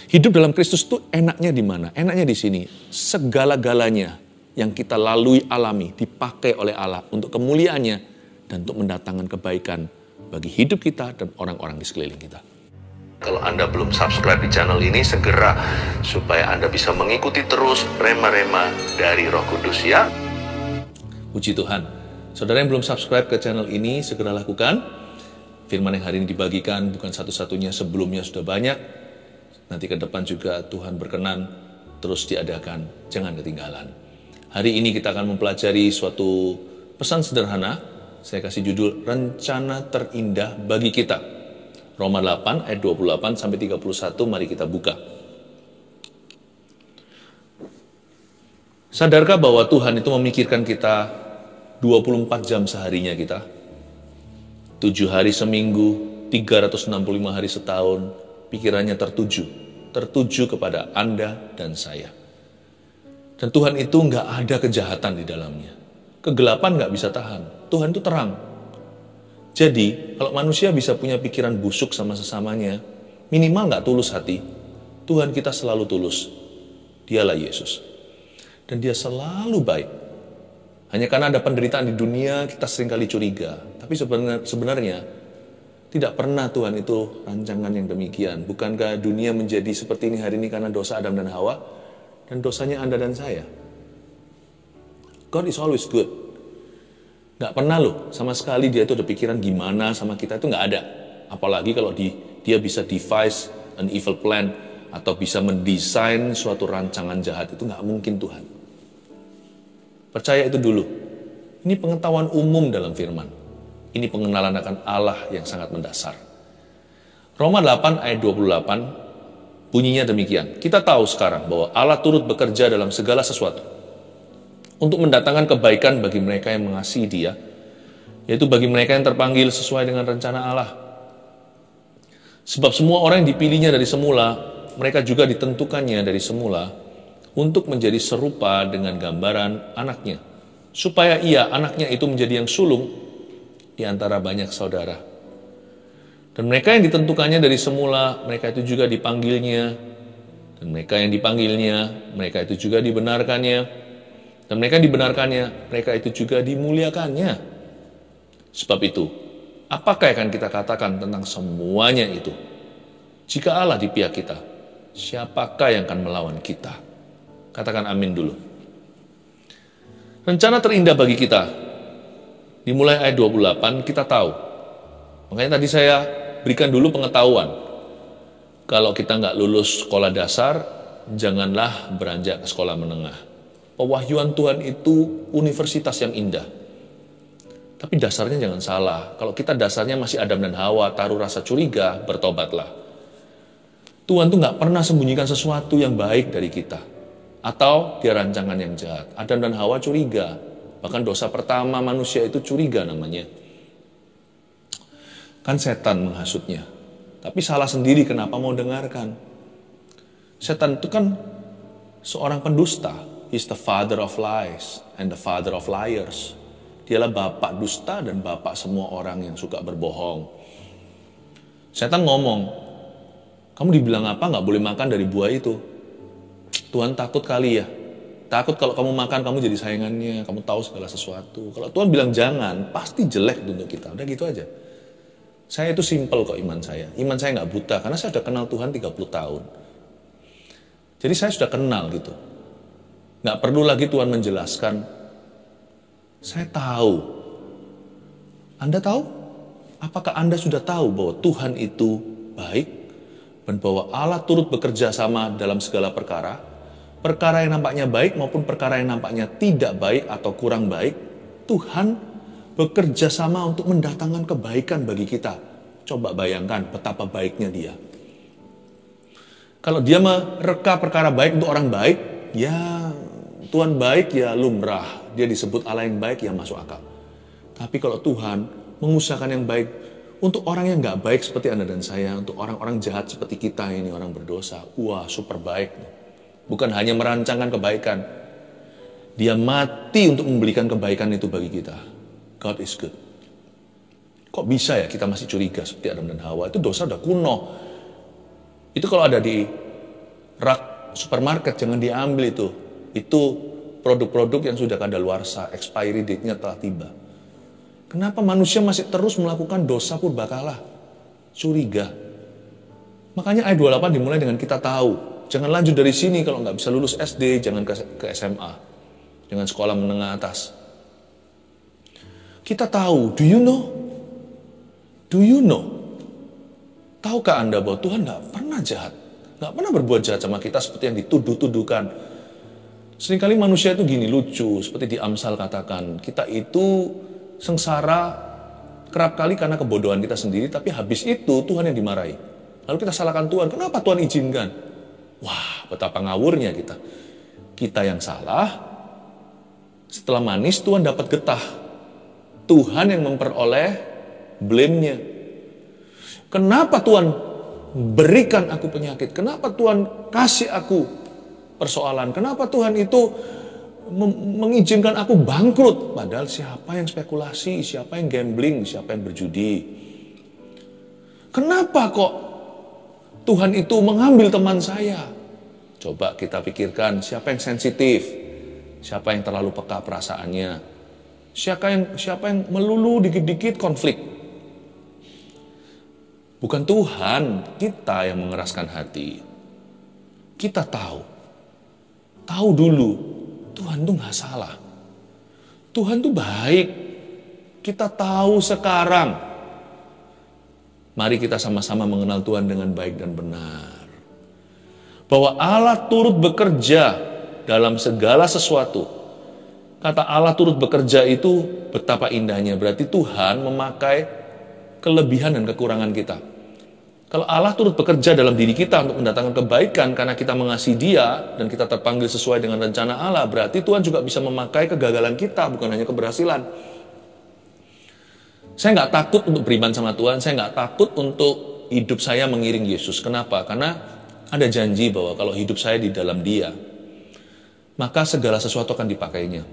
Hidup dalam Kristus itu enaknya di mana? Enaknya di sini. Segala-galanya yang kita lalui alami dipakai oleh Allah untuk kemuliaannya dan untuk mendatangkan kebaikan bagi hidup kita dan orang-orang di sekeliling kita. Kalau Anda belum subscribe di channel ini, segera supaya Anda bisa mengikuti terus rema-rema dari Roh Kudus ya. Puji Tuhan. Saudara yang belum subscribe ke channel ini, segera lakukan. Firman yang hari ini dibagikan bukan satu-satunya, sebelumnya sudah banyak. Nanti ke depan juga Tuhan berkenan terus diadakan. Jangan ketinggalan. Hari ini kita akan mempelajari suatu pesan sederhana. Saya kasih judul Rencana Terindah Bagi Kita. Roma 8 ayat 28 sampai 31, mari kita buka. Sadarkah bahwa Tuhan itu memikirkan kita 24 jam seharinya kita? 7 hari seminggu, 365 hari setahun, pikirannya tertuju kepada Anda dan saya. Dan Tuhan itu nggak ada kejahatan di dalamnya. Kegelapan nggak bisa tahan. Tuhan itu terang. Jadi, kalau manusia bisa punya pikiran busuk sama sesamanya, minimal nggak tulus hati, Tuhan kita selalu tulus. Dialah Yesus. Dan dia selalu baik. Hanya karena ada penderitaan di dunia, kita seringkali curiga. Tapi sebenarnya, tidak pernah Tuhan itu rancangan yang demikian. Bukankah dunia menjadi seperti ini hari ini karena dosa Adam dan Hawa? Dan dosanya Anda dan saya. God is always good. Gak pernah loh, sama sekali dia itu ada pikiran gimana sama kita, itu gak ada. Apalagi kalau dia bisa devise an evil plan, atau bisa mendesain suatu rancangan jahat, itu gak mungkin Tuhan. Percaya itu dulu. Ini pengetahuan umum dalam firman. Ini pengenalan akan Allah yang sangat mendasar. Roma 8 ayat 28 bunyinya demikian. Kita tahu sekarang bahwa Allah turut bekerja dalam segala sesuatu untuk mendatangkan kebaikan bagi mereka yang mengasihi Dia, yaitu bagi mereka yang terpanggil sesuai dengan rencana Allah. Sebab semua orang yang dipilihnya dari semula, mereka juga ditentukannya dari semula untuk menjadi serupa dengan gambaran anaknya, supaya ia, anaknya itu menjadi yang sulung di antara banyak saudara. Dan mereka yang ditentukannya dari semula, mereka itu juga dipanggilnya, dan mereka yang dipanggilnya, mereka itu juga dibenarkannya, dan mereka yang dibenarkannya, mereka itu juga dimuliakannya. Sebab itu, apakah yang akan kita katakan tentang semuanya itu? Jika Allah di pihak kita, siapakah yang akan melawan kita? Katakan amin dulu. Rencana terindah bagi kita. Dimulai ayat 28, kita tahu. Makanya tadi saya berikan dulu pengetahuan. Kalau kita nggak lulus sekolah dasar, janganlah beranjak ke sekolah menengah. Pewahyuan Tuhan itu universitas yang indah. Tapi dasarnya jangan salah. Kalau kita dasarnya masih Adam dan Hawa, taruh rasa curiga, bertobatlah. Tuhan tuh nggak pernah sembunyikan sesuatu yang baik dari kita. Atau dia rancangan yang jahat. Adam dan Hawa curiga. Bahkan dosa pertama manusia itu curiga namanya. Kan setan menghasutnya. Tapi salah sendiri kenapa mau dengarkan. Setan itu kan seorang pendusta. He's the father of lies and the father of liars. Dialah bapak dusta dan bapak semua orang yang suka berbohong. Setan ngomong, kamu dibilang apa nggak boleh makan dari buah itu? Tuhan takut kali ya. Takut kalau kamu makan, kamu jadi sayangannya, kamu tahu segala sesuatu. Kalau Tuhan bilang jangan, pasti jelek untuk kita. Udah gitu aja. Saya itu simple kok iman saya. Iman saya nggak buta, karena saya sudah kenal Tuhan 30 tahun. Jadi saya sudah kenal gitu. Nggak perlu lagi Tuhan menjelaskan. Saya tahu. Anda tahu? Apakah Anda sudah tahu bahwa Tuhan itu baik? Dan bahwa Allah turut bekerja sama dalam segala perkara? Perkara yang nampaknya baik maupun perkara yang nampaknya tidak baik atau kurang baik, Tuhan bekerja sama untuk mendatangkan kebaikan bagi kita. Coba bayangkan betapa baiknya Dia. Kalau Dia mereka perkara baik untuk orang baik, ya Tuhan baik ya lumrah. Dia disebut Allah yang baik ya masuk akal. Tapi kalau Tuhan mengusahakan yang baik untuk orang yang gak baik seperti Anda dan saya, untuk orang-orang jahat seperti kita ini, orang berdosa, wah super baik. Bukan hanya merancangkan kebaikan, Dia mati untuk memberikan kebaikan itu bagi kita. God is good. Kok bisa ya kita masih curiga seperti Adam dan Hawa? Itu dosa udah kuno. Itu kalau ada di rak supermarket jangan diambil itu. Itu produk-produk yang sudah kadaluarsa, expiry date-nya telah tiba. Kenapa manusia masih terus melakukan dosa purbakala? Curiga. Makanya ayat 28 dimulai dengan kita tahu. Jangan lanjut dari sini kalau nggak bisa lulus SD, jangan ke SMA. Jangan sekolah menengah atas. Kita tahu, do you know? Do you know? Tahukah Anda bahwa Tuhan nggak pernah jahat? Nggak pernah berbuat jahat sama kita seperti yang dituduh-tuduhkan. Seringkali manusia itu gini, lucu. Seperti di Amsal katakan, kita itu sengsara kerap kali karena kebodohan kita sendiri, tapi habis itu Tuhan yang dimarahi. Lalu kita salahkan Tuhan, kenapa Tuhan izinkan? Wah, betapa ngawurnya kita. Kita yang salah, setelah manis Tuhan dapat getah. Tuhan yang memperoleh blame-nya. Kenapa Tuhan berikan aku penyakit? Kenapa Tuhan kasih aku persoalan? Kenapa Tuhan itu mengizinkan aku bangkrut? Padahal siapa yang spekulasi, siapa yang gambling, siapa yang berjudi? Kenapa kok Tuhan itu mengambil teman saya? Coba kita pikirkan, siapa yang sensitif? Siapa yang terlalu peka perasaannya? Siapa yang melulu dikit-dikit konflik? Bukan Tuhan, kita yang mengeraskan hati. Kita tahu dulu, Tuhan tuh gak salah. Tuhan tuh baik. Kita tahu sekarang. Mari kita sama-sama mengenal Tuhan dengan baik dan benar. Bahwa Allah turut bekerja dalam segala sesuatu. Kata Allah turut bekerja itu betapa indahnya. Berarti Tuhan memakai kelebihan dan kekurangan kita. Kalau Allah turut bekerja dalam diri kita untuk mendatangkan kebaikan karena kita mengasihi Dia dan kita terpanggil sesuai dengan rencana Allah, berarti Tuhan juga bisa memakai kegagalan kita, bukan hanya keberhasilan. Saya nggak takut untuk beriman sama Tuhan, saya nggak takut untuk hidup saya mengiring Yesus. Kenapa? Karena ada janji bahwa kalau hidup saya di dalam Dia, maka segala sesuatu akan dipakainya.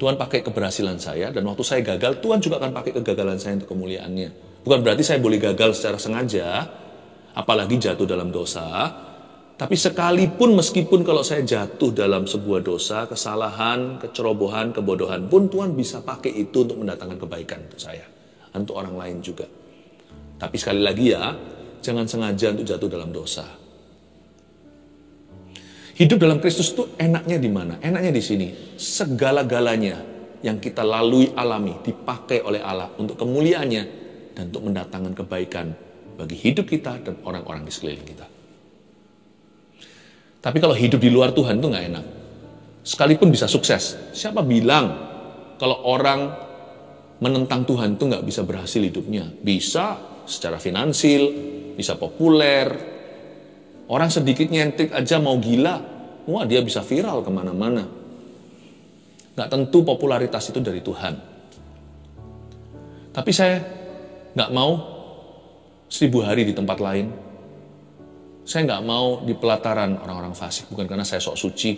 Tuhan pakai keberhasilan saya, dan waktu saya gagal, Tuhan juga akan pakai kegagalan saya untuk kemuliaannya. Bukan berarti saya boleh gagal secara sengaja, apalagi jatuh dalam dosa. Tapi sekalipun meskipun kalau saya jatuh dalam sebuah dosa, kesalahan, kecerobohan, kebodohan pun, Tuhan bisa pakai itu untuk mendatangkan kebaikan untuk saya, untuk orang lain juga. Tapi sekali lagi ya, jangan sengaja untuk jatuh dalam dosa. Hidup dalam Kristus itu enaknya di mana? Enaknya di sini. Segala-galanya yang kita lalui alami dipakai oleh Allah untuk kemuliaannya dan untuk mendatangkan kebaikan bagi hidup kita dan orang-orang di sekeliling kita. Tapi kalau hidup di luar Tuhan itu nggak enak. Sekalipun bisa sukses, siapa bilang kalau orang menentang Tuhan itu nggak bisa berhasil hidupnya? Bisa secara finansil, bisa populer. Orang sedikit nyentik aja mau gila, wah dia bisa viral kemana-mana. Nggak tentu popularitas itu dari Tuhan. Tapi saya nggak mau 1000 hari di tempat lain. Saya nggak mau di pelataran orang-orang fasik, bukan karena saya sok suci.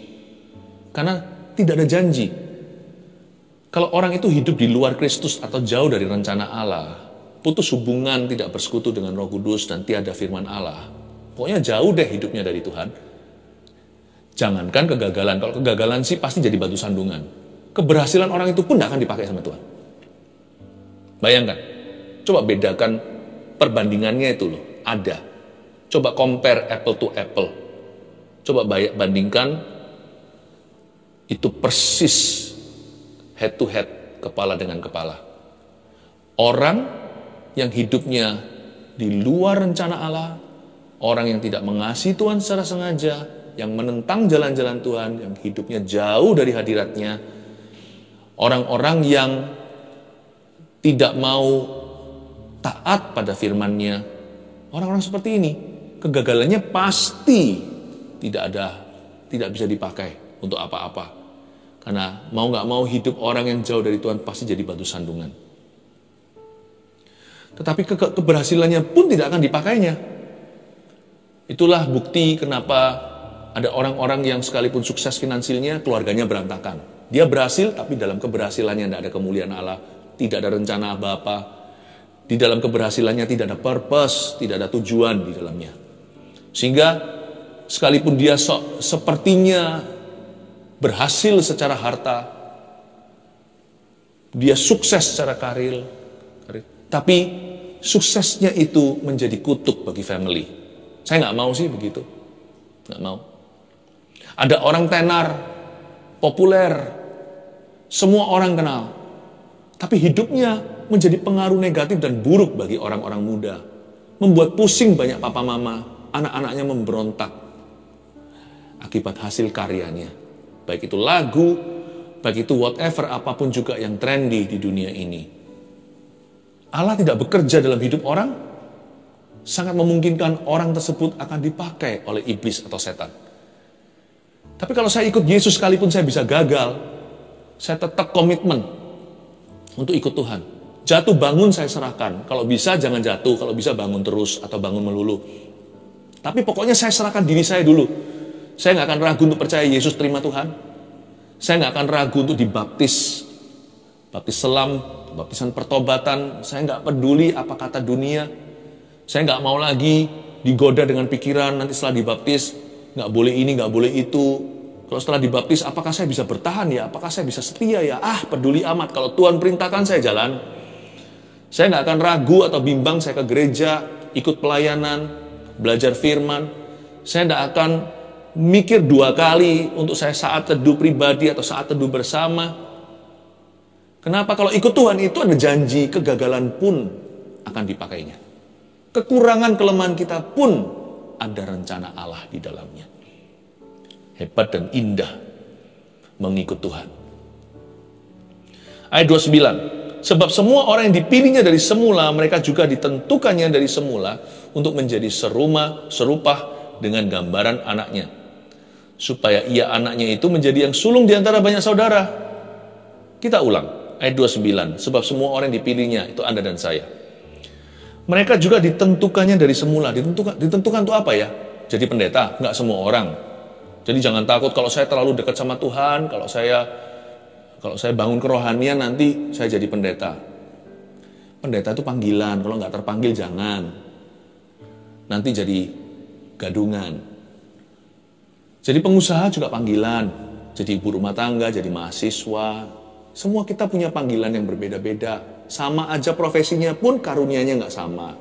Karena tidak ada janji. Kalau orang itu hidup di luar Kristus atau jauh dari rencana Allah, putus hubungan, tidak bersekutu dengan Roh Kudus dan tiada firman Allah, pokoknya jauh deh hidupnya dari Tuhan. Jangankan kegagalan, kalau kegagalan sih pasti jadi batu sandungan. Keberhasilan orang itu pun tidak akan dipakai sama Tuhan. Bayangkan, coba bedakan perbandingannya itu loh, ada. Coba compare apple to apple. Coba bandingkan, itu persis head to head, kepala dengan kepala. Orang yang hidupnya di luar rencana Allah, orang yang tidak mengasihi Tuhan secara sengaja, yang menentang jalan-jalan Tuhan, yang hidupnya jauh dari hadiratnya, orang-orang yang tidak mau taat pada firman-Nya, orang-orang seperti ini, kegagalannya pasti tidak bisa dipakai untuk apa-apa. Karena mau nggak mau hidup orang yang jauh dari Tuhan pasti jadi batu sandungan. Tetapi keberhasilannya pun tidak akan dipakainya. Itulah bukti kenapa ada orang-orang yang sekalipun sukses finansialnya, keluarganya berantakan. Dia berhasil, tapi dalam keberhasilannya tidak ada kemuliaan Allah, tidak ada rencana apa-apa. Di dalam keberhasilannya tidak ada purpose, tidak ada tujuan di dalamnya. Sehingga sekalipun dia sepertinya berhasil secara harta, dia sukses secara karir, tapi suksesnya itu menjadi kutuk bagi family. Saya nggak mau sih begitu, nggak mau. Ada orang tenar, populer, semua orang kenal, tapi hidupnya menjadi pengaruh negatif dan buruk bagi orang-orang muda, membuat pusing banyak papa mama, anak-anaknya memberontak akibat hasil karyanya, baik itu lagu, baik itu whatever, apapun juga yang trendy di dunia ini. Allah tidak bekerja dalam hidup orang, sangat memungkinkan orang tersebut akan dipakai oleh iblis atau setan. Tapi kalau saya ikut Yesus sekalipun saya bisa gagal, saya tetap komitmen untuk ikut Tuhan. Jatuh bangun saya serahkan, kalau bisa jangan jatuh, kalau bisa bangun terus atau bangun melulu. Tapi pokoknya saya serahkan diri saya dulu. Saya nggak akan ragu untuk percaya Yesus, terima Tuhan. Saya nggak akan ragu untuk dibaptis, baptis selam, baptisan pertobatan. Saya nggak peduli apa kata dunia. Saya nggak mau lagi digoda dengan pikiran nanti setelah dibaptis, nggak boleh ini, nggak boleh itu. Kalau setelah dibaptis, apakah saya bisa bertahan ya? Apakah saya bisa setia ya? Peduli amat. Kalau Tuhan perintahkan saya jalan. Saya nggak akan ragu atau bimbang saya ke gereja, ikut pelayanan, belajar firman. Saya nggak akan mikir dua kali untuk saya saat teduh pribadi atau saat teduh bersama. Kenapa? Kalau ikut Tuhan itu ada janji, kegagalan pun akan dipakainya. Kekurangan, kelemahan kita pun ada rencana Allah di dalamnya. Hebat dan indah mengikut Tuhan. Ayat 29. Sebab semua orang yang dipilihnya dari semula, mereka juga ditentukannya dari semula untuk menjadi serupa dengan gambaran anaknya. Supaya ia anaknya itu menjadi yang sulung di antara banyak saudara. Kita ulang. Ayat 29. Sebab semua orang yang dipilihnya, itu Anda dan saya. Mereka juga ditentukannya dari semula. Ditentukan itu apa ya? Jadi pendeta? Enggak semua orang. Jadi jangan takut kalau saya terlalu dekat sama Tuhan, kalau saya bangun kerohanian nanti saya jadi pendeta. Pendeta itu panggilan, kalau nggak terpanggil jangan. Nanti jadi gadungan. Jadi pengusaha juga panggilan, jadi ibu rumah tangga, jadi mahasiswa. Semua kita punya panggilan yang berbeda-beda. Sama aja profesinya pun karunianya nggak sama.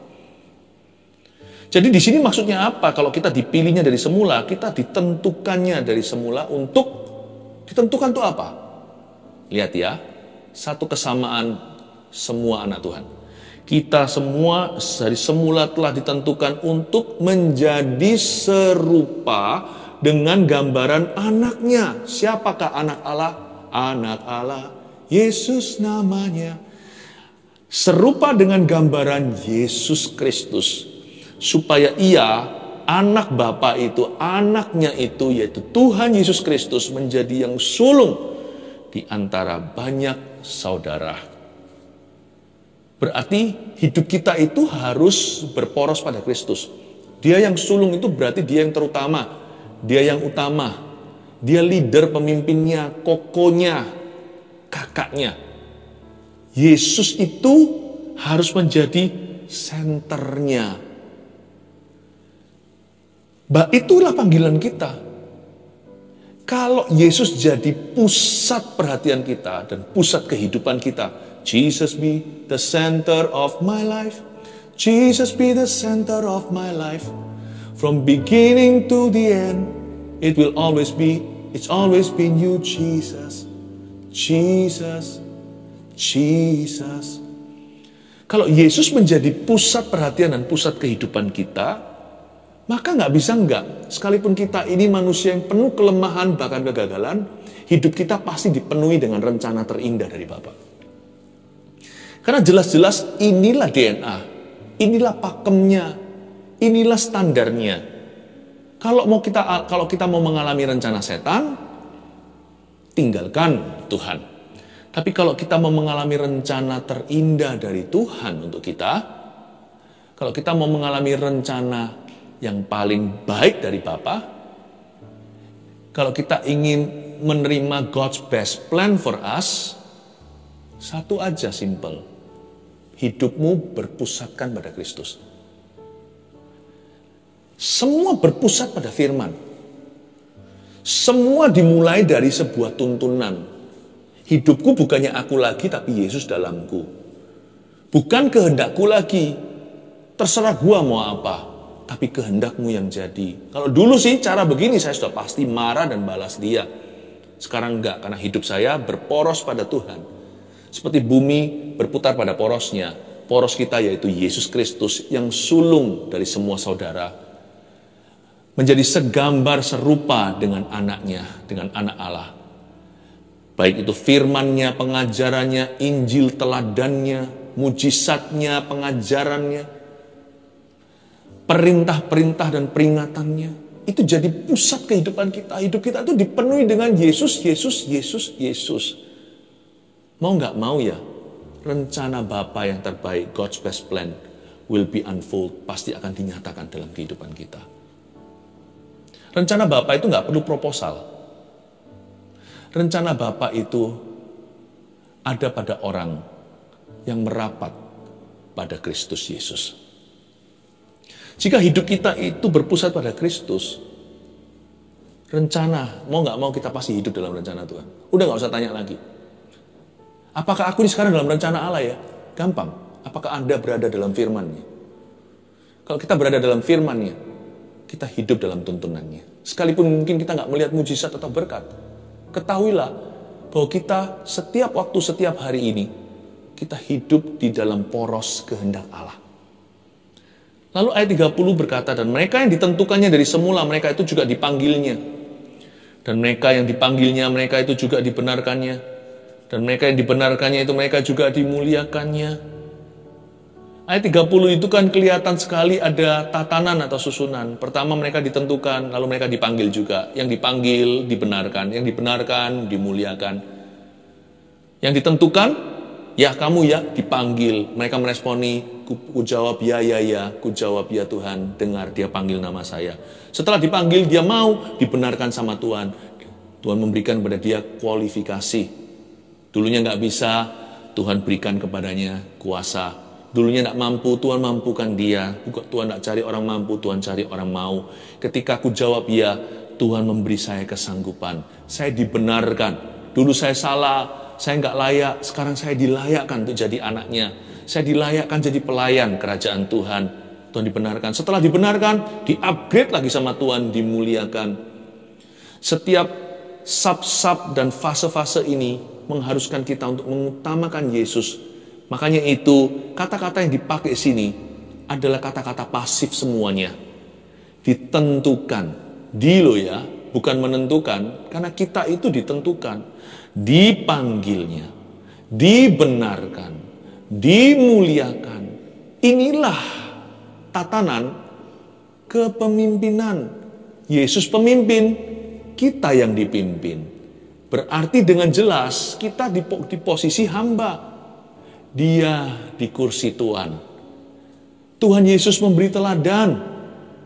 Jadi di sini maksudnya apa? Kalau kita dipilihnya dari semula, kita ditentukannya dari semula untuk ditentukan itu apa? Lihat ya, satu kesamaan semua anak Tuhan. Kita semua dari semula telah ditentukan untuk menjadi serupa dengan gambaran anaknya. Siapakah anak Allah? Anak Allah, Yesus namanya. Serupa dengan gambaran Yesus Kristus. Supaya ia, anak Bapa itu, anaknya itu, yaitu Tuhan Yesus Kristus menjadi yang sulung di antara banyak saudara. Berarti hidup kita itu harus berporos pada Kristus. Dia yang sulung itu berarti dia yang terutama, dia yang utama, dia leader, pemimpinnya, kokonya, kakaknya. Yesus itu harus menjadi senternya. Itulah panggilan kita. Kalau Yesus jadi pusat perhatian kita dan pusat kehidupan kita, Jesus be the center of my life. Jesus be the center of my life. From beginning to the end, it's always been you, Jesus. Jesus, Jesus. Kalau Yesus menjadi pusat perhatian dan pusat kehidupan kita, maka nggak bisa nggak. Sekalipun kita ini manusia yang penuh kelemahan bahkan kegagalan, hidup kita pasti dipenuhi dengan rencana terindah dari Bapa. Karena jelas-jelas inilah DNA, inilah pakemnya, inilah standarnya. Kalau kita mau mengalami rencana setan, tinggalkan Tuhan. Tapi kalau kita mau mengalami rencana terindah dari Tuhan untuk kita, kalau kita mau mengalami rencana yang paling baik dari Bapa, kalau kita ingin menerima God's best plan for us, satu aja simple. Hidupmu berpusatkan pada Kristus. Semua berpusat pada firman. Semua dimulai dari sebuah tuntunan. Hidupku bukannya aku lagi, tapi Yesus dalamku. Bukan kehendakku lagi, terserah gua mau apa, tapi kehendakmu yang jadi. Kalau dulu sih cara begini saya sudah pasti marah dan balas dia. Sekarang enggak, karena hidup saya berporos pada Tuhan. Seperti bumi berputar pada porosnya. Poros kita yaitu Yesus Kristus yang sulung dari semua saudara. Menjadi segambar serupa dengan anaknya, dengan anak Allah. Baik itu firman-Nya, pengajarannya, Injil teladannya, mujizatnya, pengajarannya, perintah-perintah dan peringatannya. Itu jadi pusat kehidupan kita. Hidup kita itu dipenuhi dengan Yesus, Yesus, Yesus, Yesus. Mau nggak mau ya, rencana Bapa yang terbaik, God's best plan, will be unfold, pasti akan dinyatakan dalam kehidupan kita. Rencana Bapa itu nggak perlu proposal. Rencana Bapa itu ada pada orang yang merapat pada Kristus Yesus. Jika hidup kita itu berpusat pada Kristus, rencana, mau nggak mau kita pasti hidup dalam rencana Tuhan. Udah nggak usah tanya lagi. Apakah aku ini sekarang dalam rencana Allah ya? Gampang. Apakah Anda berada dalam firman-Nya? Kalau kita berada dalam firman-Nya, kita hidup dalam tuntunannya. Sekalipun mungkin kita nggak melihat mujizat atau berkat, ketahuilah bahwa kita setiap waktu, setiap hari ini, kita hidup di dalam poros kehendak Allah. Lalu ayat 30 berkata, dan mereka yang ditentukannya dari semula, mereka itu juga dipanggilnya. Dan mereka yang dipanggilnya, mereka itu juga dibenarkannya. Dan mereka yang dibenarkannya itu mereka juga dimuliakannya. Ayat 30 itu kan kelihatan sekali ada tatanan atau susunan. Pertama mereka ditentukan, lalu mereka dipanggil juga. Yang dipanggil, dibenarkan. Yang dibenarkan, dimuliakan. Yang ditentukan, ya kamu ya, dipanggil. Mereka meresponi, ku jawab ya, ku jawab ya Tuhan, dengar dia panggil nama saya. Setelah dipanggil, dia mau dibenarkan sama Tuhan. Tuhan memberikan kepada dia kualifikasi. Dulunya nggak bisa, Tuhan berikan kepadanya kuasa. Dulunya tidak mampu, Tuhan mampukan dia. Tuhan tidak cari orang mampu, Tuhan cari orang mau. Ketika aku jawab ya, Tuhan memberi saya kesanggupan. Saya dibenarkan. Dulu saya salah, saya nggak layak. Sekarang saya dilayakkan untuk jadi anaknya. Saya dilayakkan jadi pelayan kerajaan Tuhan. Tuhan dibenarkan. Setelah dibenarkan, di-upgrade lagi sama Tuhan, dimuliakan. Setiap sub-sub dan fase-fase ini mengharuskan kita untuk mengutamakan Yesus. Makanya itu, kata-kata yang dipakai sini adalah kata-kata pasif semuanya. Ditentukan. Ya, bukan menentukan. Karena kita itu ditentukan. Dipanggilnya. Dibenarkan. Dimuliakan. Inilah tatanan kepemimpinan. Yesus pemimpin, kita yang dipimpin. Berarti dengan jelas kita di posisi hamba. Dia di kursi Tuhan. Tuhan Yesus memberi teladan.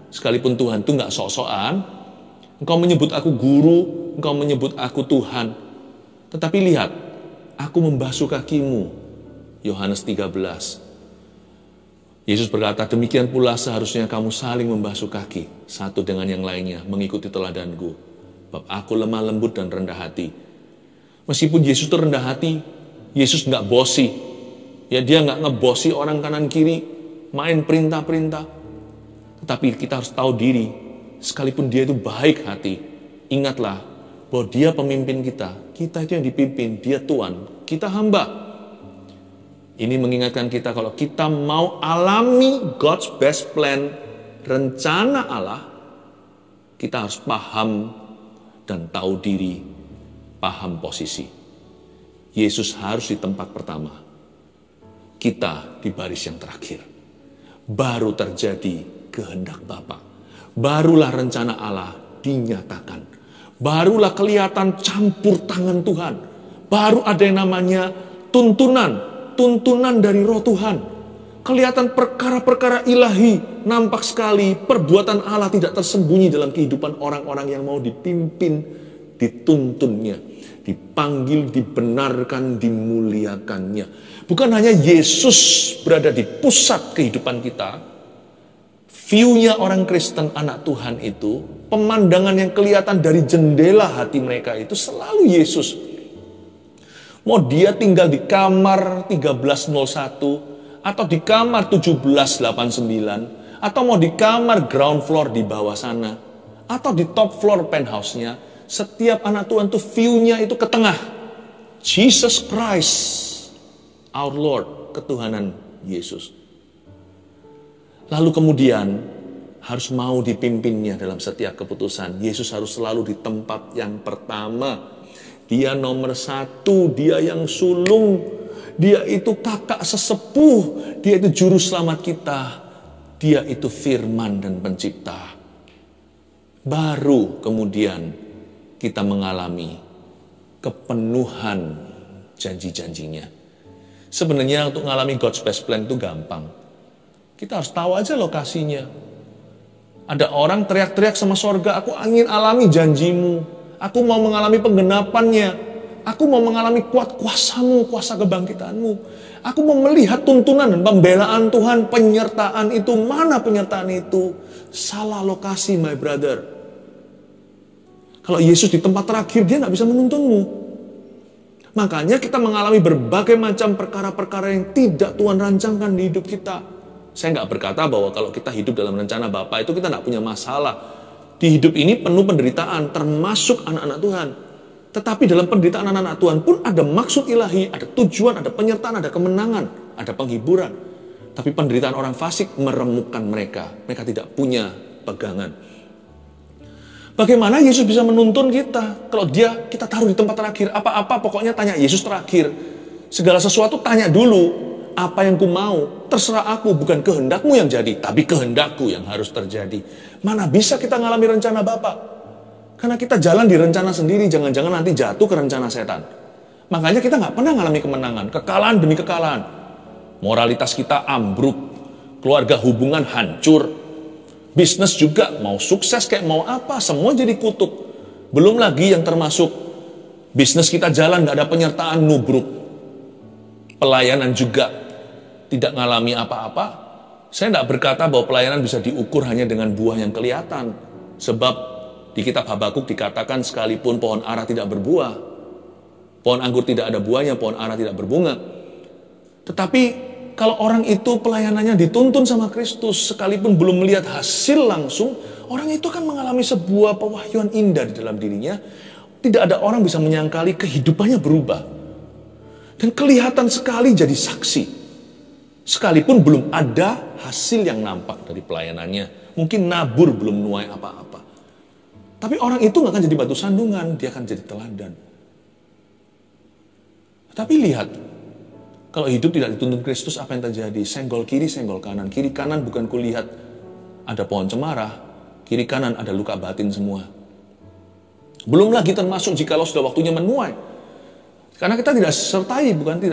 Sekalipun Tuhan itu nggak sok-sokan. Engkau menyebut aku guru, engkau menyebut aku Tuhan. Tetapi lihat, aku membasuh kakimu. Yohanes 13. Yesus berkata, demikian pula seharusnya kamu saling membasuh kaki satu dengan yang lainnya, mengikuti teladanku. Sebab aku lemah lembut dan rendah hati. Meskipun Yesus itu rendah hati, Yesus nggak bosi. Ya dia nggak ngebosi orang kanan kiri, main perintah-perintah. Tetapi kita harus tahu diri, sekalipun dia itu baik hati, ingatlah bahwa dia pemimpin kita itu yang dipimpin, dia Tuhan, kita hamba. Ini mengingatkan kita kalau kita mau alami God's best plan, rencana Allah, kita harus paham dan tahu diri, paham posisi. Yesus harus di tempat pertama. Kita di baris yang terakhir. Baru terjadi kehendak Bapa. Barulah rencana Allah dinyatakan. Barulah kelihatan campur tangan Tuhan. Baru ada yang namanya tuntunan dari Roh Tuhan. Kelihatan perkara-perkara ilahi, nampak sekali perbuatan Allah tidak tersembunyi dalam kehidupan orang-orang yang mau dipimpin, dituntunnya, dipanggil, dibenarkan, dimuliakannya. Bukan hanya Yesus berada di pusat kehidupan kita, view-nya orang Kristen anak Tuhan itu, pemandangan yang kelihatan dari jendela hati mereka itu selalu Yesus. Mau dia tinggal di kamar 1301, atau di kamar 1789, atau mau di kamar ground floor di bawah sana, atau di top floor penthouse-nya, setiap anak Tuhan tuh view-nya itu ke tengah. Jesus Christ, our Lord, ketuhanan Yesus. Lalu kemudian harus mau dipimpinnya dalam setiap keputusan. Yesus harus selalu di tempat yang pertama. Dia nomor satu, dia yang sulung, dia itu kakak sesepuh, dia itu juru selamat kita, dia itu firman dan pencipta. Baru kemudian kita mengalami kepenuhan janji-janjinya. Sebenarnya untuk mengalami God's best plan itu gampang. Kita harus tahu aja lokasinya. Ada orang teriak-teriak sama sorga, aku ingin alami janjimu. Aku mau mengalami penggenapannya. Aku mau mengalami kuat kuasamu, kuasa kebangkitanmu. Aku mau melihat tuntunan dan pembelaan Tuhan, penyertaan itu. Mana penyertaan itu? Salah lokasi, my brother. Kalau Yesus di tempat terakhir, dia nggak bisa menuntunmu. Makanya kita mengalami berbagai macam perkara-perkara yang tidak Tuhan rancangkan di hidup kita. Saya nggak berkata bahwa kalau kita hidup dalam rencana Bapa itu kita nggak punya masalah. Di hidup ini penuh penderitaan, termasuk anak-anak Tuhan. Tetapi dalam penderitaan anak-anak Tuhan pun ada maksud ilahi, ada tujuan, ada penyertaan, ada kemenangan, ada penghiburan. Tapi penderitaan orang fasik meremukkan mereka. Mereka tidak punya pegangan. Bagaimana Yesus bisa menuntun kita? Kalau kita taruh di tempat terakhir, apa-apa pokoknya tanya Yesus terakhir. Segala sesuatu tanya dulu. Apa yang ku mau, terserah aku, bukan kehendakmu yang jadi, tapi kehendakku yang harus terjadi. Mana bisa kita ngalami rencana Bapa? Karena kita jalan di rencana sendiri, jangan-jangan nanti jatuh ke rencana setan. Makanya kita nggak pernah ngalami kemenangan, kekalahan demi kekalahan. Moralitas kita ambruk, keluarga hubungan hancur, bisnis juga mau sukses kayak mau apa, semua jadi kutuk. Belum lagi yang termasuk bisnis kita jalan nggak ada penyertaan, nubruk. Pelayanan juga tidak ngalami apa-apa. Saya tidak berkata bahwa pelayanan bisa diukur hanya dengan buah yang kelihatan. Sebab di kitab Habakuk dikatakan sekalipun pohon ara tidak berbuah, pohon anggur tidak ada buahnya, pohon ara tidak berbunga. Tetapi kalau orang itu pelayanannya dituntun sama Kristus, sekalipun belum melihat hasil langsung, orang itu akan mengalami sebuah pewahyuan indah di dalam dirinya. Tidak ada orang bisa menyangkali kehidupannya berubah. Dan kelihatan sekali jadi saksi. Sekalipun belum ada hasil yang nampak dari pelayanannya. Mungkin nabur belum menuai apa-apa. Tapi orang itu gak akan jadi batu sandungan, dia akan jadi teladan. Tapi lihat, kalau hidup tidak dituntun Kristus, apa yang terjadi? Senggol kiri, senggol kanan. Kiri kanan bukan kulihat ada pohon cemara, kiri kanan ada luka batin semua. Belum lagi termasuk jikalau sudah waktunya menuai. Karena kita tidak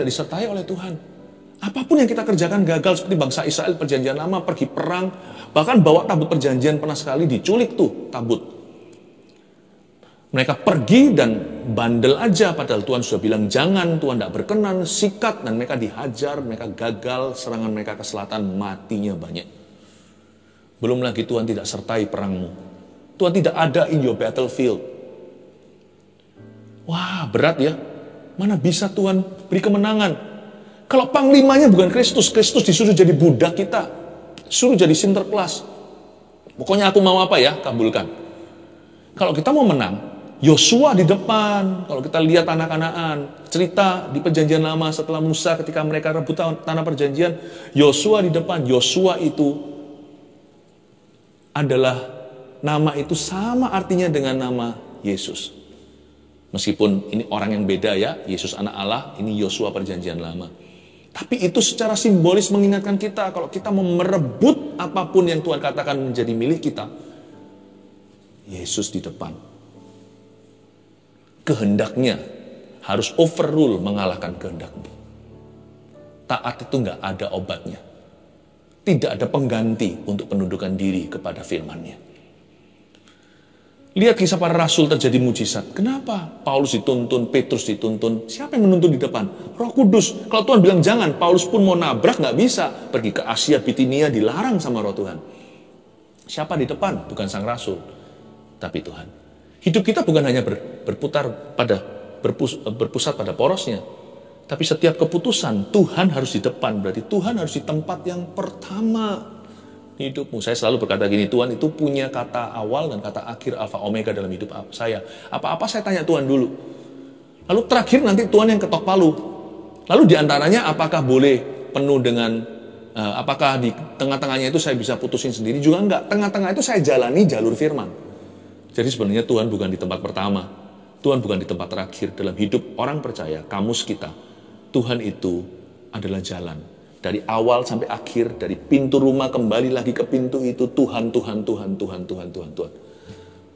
disertai oleh Tuhan. Apapun yang kita kerjakan gagal, seperti bangsa Israel perjanjian lama, pergi perang, bahkan bawa tabut perjanjian, pernah sekali diculik tuh tabut. Mereka pergi dan bandel aja, padahal Tuhan sudah bilang jangan, Tuhan tidak berkenan, sikat, dan mereka dihajar, mereka gagal, serangan mereka ke selatan, matinya banyak. Belum lagi Tuhan tidak sertai perangmu. Tuhan tidak ada in your battlefield. Wah, berat ya. Mana bisa Tuhan beri kemenangan? Kalau panglimanya bukan Kristus, Kristus disuruh jadi budak kita. Suruh jadi sinterklas. Pokoknya aku mau apa ya, kabulkan. Kalau kita mau menang, Yosua di depan. Kalau kita lihat anak-anakan, cerita di perjanjian lama setelah Musa ketika mereka rebut tanah perjanjian, Yosua di depan. Yosua itu adalah, nama itu sama artinya dengan nama Yesus. Meskipun ini orang yang beda ya, Yesus anak Allah, ini Yosua perjanjian lama. Tapi itu secara simbolis mengingatkan kita, kalau kita mau merebut apapun yang Tuhan katakan menjadi milik kita, Yesus di depan. Kehendaknya harus overrule mengalahkan kehendakmu. Taat itu nggak ada obatnya. Tidak ada pengganti untuk penundukan diri kepada firman-Nya. Lihat kisah para rasul terjadi mujizat. Kenapa? Paulus dituntun, Petrus dituntun. Siapa yang menuntun di depan? Roh Kudus. Kalau Tuhan bilang jangan, Paulus pun mau nabrak, nggak bisa. Pergi ke Asia, Bitinia, dilarang sama Roh Tuhan. Siapa di depan? Bukan sang rasul, tapi Tuhan. Hidup kita bukan hanya berpusat pada porosnya, tapi setiap keputusan Tuhan harus di depan. Berarti Tuhan harus di tempat yang pertama di hidupmu. Saya selalu berkata gini, Tuhan itu punya kata awal dan kata akhir, alfa omega dalam hidup saya. Apa-apa saya tanya Tuhan dulu. Lalu terakhir nanti Tuhan yang ketok palu. Lalu diantaranya apakah boleh penuh dengan, apakah di tengah-tengahnya itu saya bisa putusin sendiri? Juga enggak. Tengah-tengah itu saya jalani jalur firman. Jadi sebenarnya Tuhan bukan di tempat pertama. Tuhan bukan di tempat terakhir. Dalam hidup orang percaya, kamus kita, Tuhan itu adalah jalan. Dari awal sampai akhir, dari pintu rumah kembali lagi ke pintu itu, Tuhan, Tuhan, Tuhan, Tuhan, Tuhan, Tuhan, Tuhan.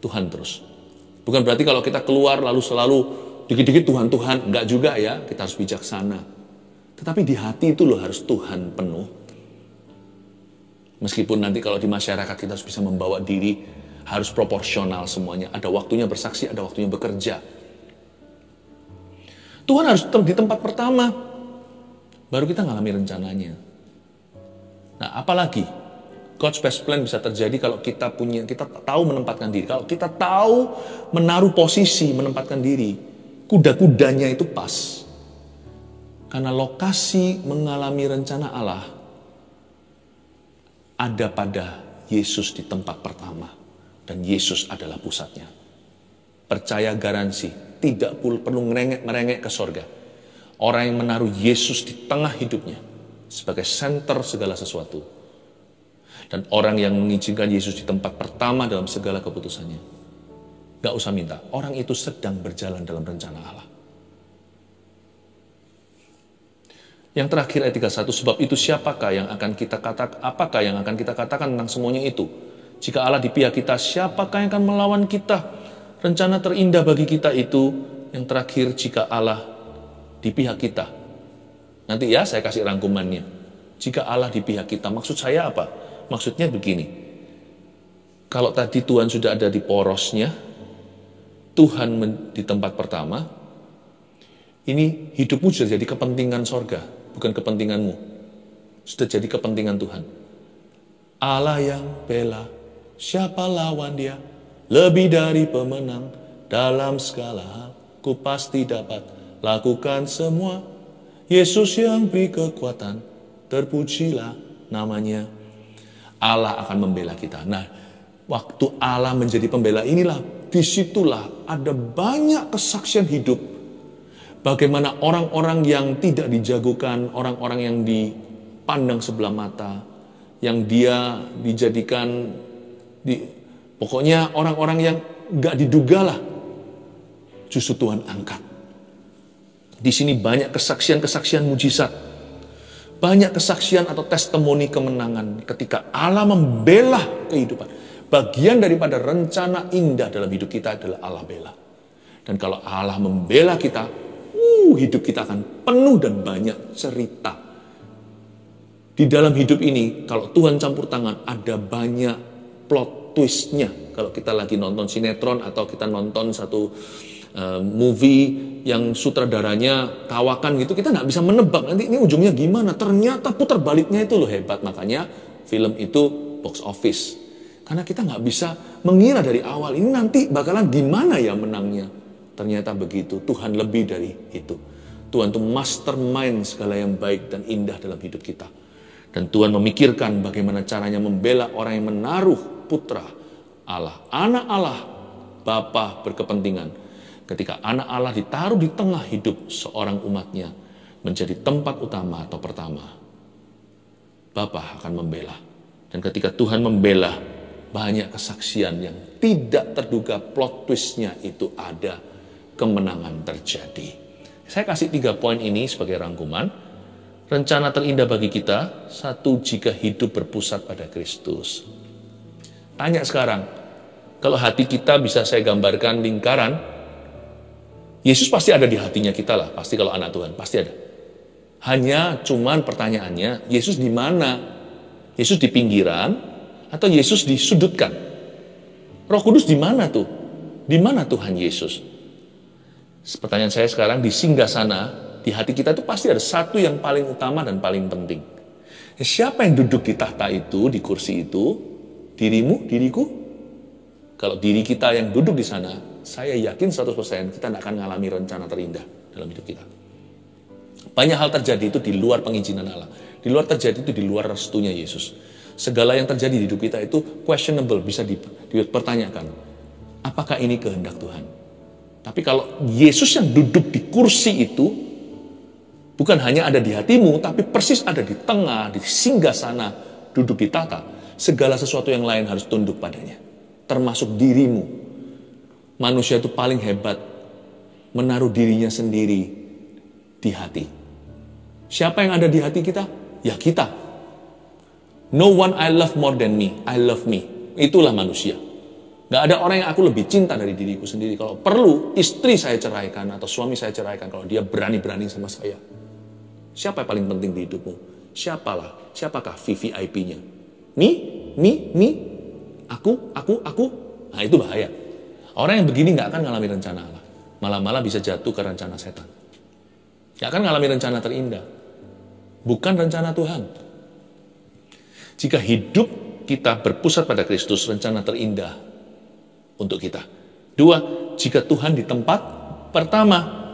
Tuhan terus. Bukan berarti kalau kita keluar lalu selalu dikit-dikit Tuhan, Tuhan. Enggak juga ya, kita harus bijaksana. Tetapi di hati itu loh harus Tuhan penuh. Meskipun nanti kalau di masyarakat kita harus bisa membawa diri, harus proporsional semuanya. Ada waktunya bersaksi, ada waktunya bekerja. Tuhan harus di tempat pertama. Baru kita ngalami rencananya. Nah, apalagi God's best plan bisa terjadi kalau kita tahu menempatkan diri. Kalau kita tahu menaruh posisi, menempatkan diri. Kuda-kudanya itu pas. Karena lokasi mengalami rencana Allah ada pada Yesus di tempat pertama. Dan Yesus adalah pusatnya. Percaya garansi, tidak perlu merengek ke sorga. Orang yang menaruh Yesus di tengah hidupnya sebagai center segala sesuatu. Dan orang yang mengizinkan Yesus di tempat pertama dalam segala keputusannya. Gak usah minta, orang itu sedang berjalan dalam rencana Allah. Yang terakhir ayat 31, sebab itu siapakah yang akan kita katakan, apakah yang akan kita katakan tentang semuanya itu? Jika Allah di pihak kita, siapakah yang akan melawan kita? Rencana terindah bagi kita itu, yang terakhir, jika Allah di pihak kita. Nanti ya, saya kasih rangkumannya. Jika Allah di pihak kita, maksud saya apa? Maksudnya begini, kalau tadi Tuhan sudah ada di porosnya, Tuhan di tempat pertama, ini hidupmu sudah jadi kepentingan sorga, bukan kepentinganmu. Sudah jadi kepentingan Tuhan. Allah yang bela, siapa lawan dia? Lebih dari pemenang, dalam segala hal, ku pasti dapat lakukan semua. Yesus yang beri kekuatan, terpujilah namanya. Allah akan membela kita. Nah, waktu Allah menjadi pembela inilah, disitulah ada banyak kesaksian hidup. Bagaimana orang-orang yang tidak dijagokan, orang-orang yang dipandang sebelah mata, yang dia dijadikan, pokoknya orang-orang yang gak diduga lah, justru Tuhan angkat. Di sini banyak kesaksian-kesaksian mujizat. Banyak kesaksian atau testimoni kemenangan ketika Allah membela kehidupan. Bagian daripada rencana indah dalam hidup kita adalah Allah bela. Dan kalau Allah membela kita, hidup kita akan penuh dan banyak cerita. Di dalam hidup ini, kalau Tuhan campur tangan, ada banyak plot twist-nya. Kalau kita lagi nonton sinetron atau kita nonton satu movie yang sutradaranya kawakan gitu, kita nggak bisa menebak nanti ini ujungnya gimana. Ternyata putar baliknya itu loh hebat. Makanya film itu box office. Karena kita nggak bisa mengira dari awal ini nanti bakalan gimana ya menangnya. Ternyata begitu. Tuhan lebih dari itu. Tuhan itu mastermind segala yang baik dan indah dalam hidup kita. Dan Tuhan memikirkan bagaimana caranya membela orang yang menaruh putra Allah, anak Allah, Bapa berkepentingan. Ketika anak Allah ditaruh di tengah hidup seorang umatnya, menjadi tempat utama atau pertama, Bapa akan membela. Dan ketika Tuhan membela, banyak kesaksian yang tidak terduga plot twist-nya itu ada, kemenangan terjadi. Saya kasih 3 poin ini sebagai rangkuman. Rencana terindah bagi kita, 1, jika hidup berpusat pada Kristus. Tanya sekarang, kalau hati kita bisa saya gambarkan lingkaran, Yesus pasti ada di hatinya kita lah, pasti kalau anak Tuhan, pasti ada. Hanya cuman pertanyaannya, Yesus di mana? Yesus di pinggiran atau Yesus disudutkan? Roh Kudus di mana tuh? Di mana Tuhan Yesus? Pertanyaan saya sekarang, di singgasana, di hati kita itu pasti ada satu yang paling utama dan paling penting. Siapa yang duduk di tahta itu, di kursi itu? Dirimu, diriku. Kalau diri kita yang duduk di sana, saya yakin 100% kita tidak akan mengalami rencana terindah dalam hidup kita. Banyak hal terjadi itu di luar pengizinan Allah. Di luar terjadi itu di luar restunya Yesus. Segala yang terjadi di hidup kita itu questionable, bisa dipertanyakan. Apakah ini kehendak Tuhan? Tapi kalau Yesus yang duduk di kursi itu, bukan hanya ada di hatimu, tapi persis ada di tengah, di singgasana, duduk di tata. Segala sesuatu yang lain harus tunduk padanya. Termasuk dirimu. Manusia itu paling hebat menaruh dirinya sendiri di hati. Siapa yang ada di hati kita? Ya kita. No one I love more than me. I love me. Itulah manusia. Gak ada orang yang aku lebih cinta dari diriku sendiri. Kalau perlu, istri saya ceraikan atau suami saya ceraikan kalau dia berani-berani sama saya. Siapa yang paling penting di hidupmu? Siapakah VVIP-nya? Me? Aku? Nah itu bahaya. Orang yang begini gak akan ngalami rencana Allah. Malah bisa jatuh ke rencana setan. Gak akan ngalami rencana terindah. Bukan rencana Tuhan. Jika hidup kita berpusat pada Kristus, rencana terindah untuk kita. 2, jika Tuhan di tempat pertama.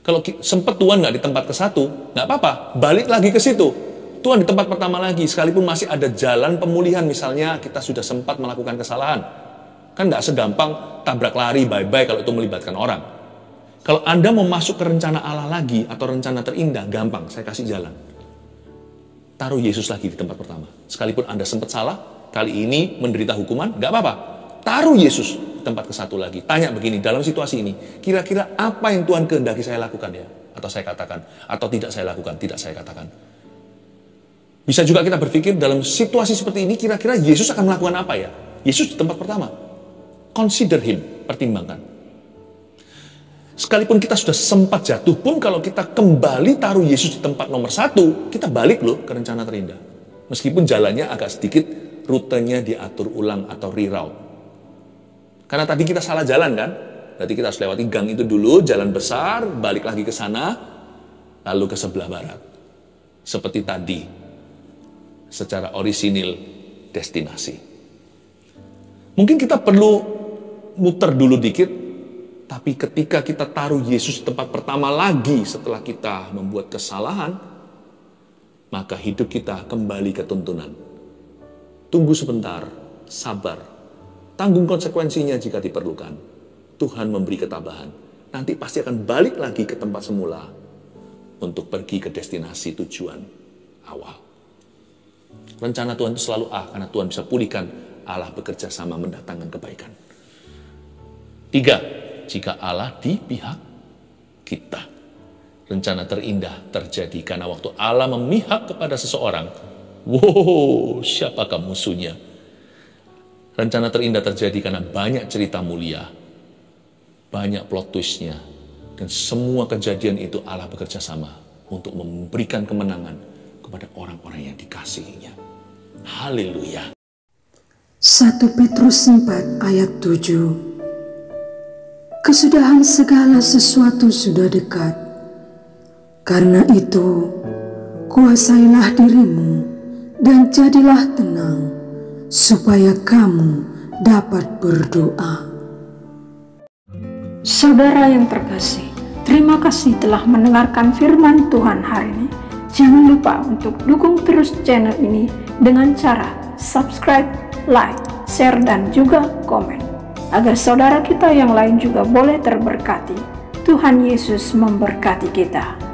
Kalau sempat Tuhan nggak di tempat ke satu, nggak apa-apa, balik lagi ke situ. Tuhan di tempat pertama lagi, sekalipun masih ada jalan pemulihan, misalnya kita sudah sempat melakukan kesalahan. Kan nggak segampang tabrak lari, bye-bye kalau itu melibatkan orang. Kalau Anda mau masuk ke rencana Allah lagi, atau rencana terindah, gampang, saya kasih jalan. Taruh Yesus lagi di tempat pertama. Sekalipun Anda sempat salah, kali ini menderita hukuman, nggak apa-apa. Taruh Yesus di tempat ke satu lagi. Tanya begini, dalam situasi ini, kira-kira apa yang Tuhan kehendaki saya lakukan ya? Atau saya katakan, atau tidak saya lakukan, tidak saya katakan. Bisa juga kita berpikir dalam situasi seperti ini, kira-kira Yesus akan melakukan apa ya? Yesus di tempat pertama. Consider him, pertimbangkan. Sekalipun kita sudah sempat jatuh pun, kalau kita kembali taruh Yesus di tempat nomor 1, kita balik loh ke rencana terindah. Meskipun jalannya agak sedikit, rutenya diatur ulang atau reroute. Karena tadi kita salah jalan kan? Berarti kita harus lewati gang itu dulu, jalan besar, balik lagi ke sana, lalu ke sebelah barat. Seperti tadi, secara orisinil destinasi. Mungkin kita perlu muter dulu dikit, tapi ketika kita taruh Yesus di tempat pertama lagi setelah kita membuat kesalahan, maka hidup kita kembali ke tuntunan. Tunggu sebentar, sabar. Tanggung konsekuensinya jika diperlukan. Tuhan memberi ketabahan. Nanti pasti akan balik lagi ke tempat semula untuk pergi ke destinasi tujuan awal. Rencana Tuhan itu selalu A, karena Tuhan bisa pulihkan. Allah bekerja sama mendatangkan kebaikan. 3, jika Allah di pihak kita. Rencana terindah terjadi karena waktu Allah memihak kepada seseorang, wow, siapakah musuhnya? Rencana terindah terjadi karena banyak cerita mulia, banyak plot twistnya, dan semua kejadian itu Allah bekerja sama untuk memberikan kemenangan kepada orang-orang yang dikasihinya. Haleluya. 1 Petrus 4 ayat 7. Kesudahan segala sesuatu sudah dekat. Karena itu, kuasailah dirimu dan jadilah tenang, supaya kamu dapat berdoa. Saudara yang terkasih, terima kasih telah mendengarkan firman Tuhan hari ini. Jangan lupa untuk dukung terus channel ini dengan cara subscribe, like, share, dan juga komen, agar saudara kita yang lain juga boleh terberkati. Tuhan Yesus memberkati kita.